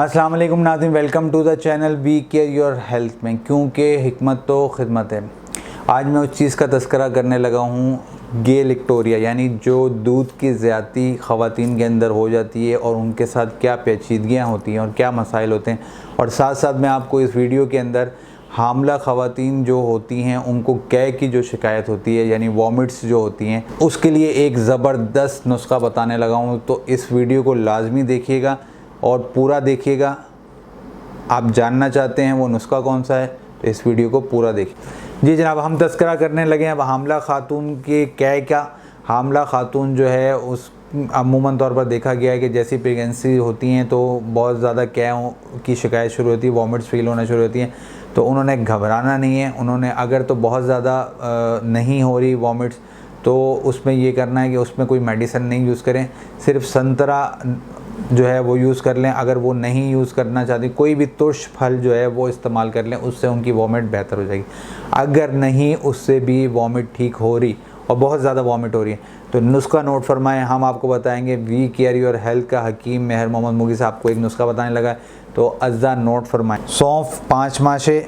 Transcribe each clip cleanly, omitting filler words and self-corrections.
अस्सलाम वालेकुम नाज़रीन, welcome to the channel we care your health में, क्योंकि हिकमत तो खिदमत है। आज मैं उस चीज़ का तज़किरा करने लगा हूँ गे लिक्टोरिया, यानी जो दूध की ज़्यादती ख़वातीन के अंदर हो जाती है और उनके साथ क्या पेचीदगियाँ होती हैं और क्या मसाइल होते हैं। और साथ साथ मैं आपको इस वीडियो के अंदर हामला ख़वातीन जो होती हैं उनको कै की जो शिकायत होती है यानी वॉमिट्स जो होती हैं, उसके लिए एक ज़बरदस्त नुस्खा बताने लगा हूँ। तो इस वीडियो को लाजमी देखिएगा और पूरा देखिएगा। आप जानना चाहते हैं वो नुस्खा कौन सा है तो इस वीडियो को पूरा देखिए। जी जनाब, हम तज़किरा करने लगे हैं अब हामला खातून के कै का। हामला खातून जो है उस अमूमन तौर पर देखा गया है कि जैसी प्रेगनेंसी होती हैं तो बहुत ज़्यादा कै की शिकायत शुरू होती है, वॉमिट्स फील होना शुरू होती हैं। तो उन्होंने घबराना नहीं है। उन्होंने अगर तो बहुत ज़्यादा नहीं हो रही वॉमिट्स तो उसमें ये करना है कि उसमें कोई मेडिसिन नहीं यूज़ करें, सिर्फ संतरा जो है वो यूज़ कर लें। अगर वो नहीं यूज़ करना चाहती, कोई भी तुर्श फल जो है वो इस्तेमाल कर लें, उससे उनकी वॉमिट बेहतर हो जाएगी। अगर नहीं उससे भी वॉमिट ठीक हो रही और बहुत ज़्यादा वॉमिट हो रही है तो नुस्खा नोट फरमाएं, हम आपको बताएंगे। वी केयर योर हेल्थ का हकीम मेहर मोहम्मद मुगी साहब आपको एक नुस्खा बताने लगा है, तो अज्जा नोट फरमाएं। सौंफ 5 माशे,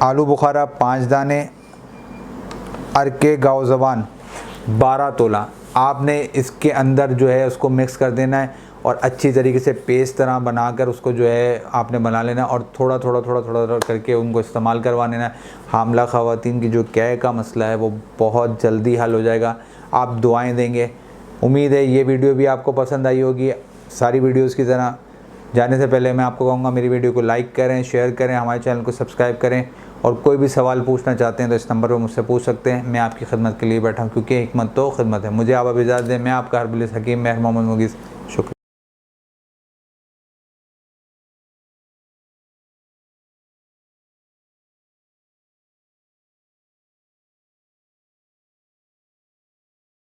आलू बुखारा 5 दाने, अरके गाव ज़बान 12 तोला। आपने इसके अंदर जो है उसको मिक्स कर देना है और अच्छी तरीके से पेस्ट तरह बनाकर उसको जो है आपने बना लेना और थोड़ा थोड़ा करके उनको इस्तेमाल करवा लेना है। हामला ख़वातीन की जो कै का मसला है वो बहुत जल्दी हल हो जाएगा। आप दुआएं देंगे। उम्मीद है ये वीडियो भी आपको पसंद आई होगी। सारी वीडियोज़ की तरह जाने से पहले मैं आपको कहूँगा मेरी वीडियो को लाइक करें, शेयर करें, हमारे चैनल को सब्सक्राइब करें और कोई भी सवाल पूछना चाहते हैं तो इस नंबर पर मुझसे पूछ सकते हैं। मैं आपकी खिदमत के लिए बैठा हूँ, क्योंकि हिकमत तो खिदमत है। मुझे आप अब इजाज़त दें। मैं आपका हरबिल हकीम मेहर मोहम्मद मुगी। शुक्रिया।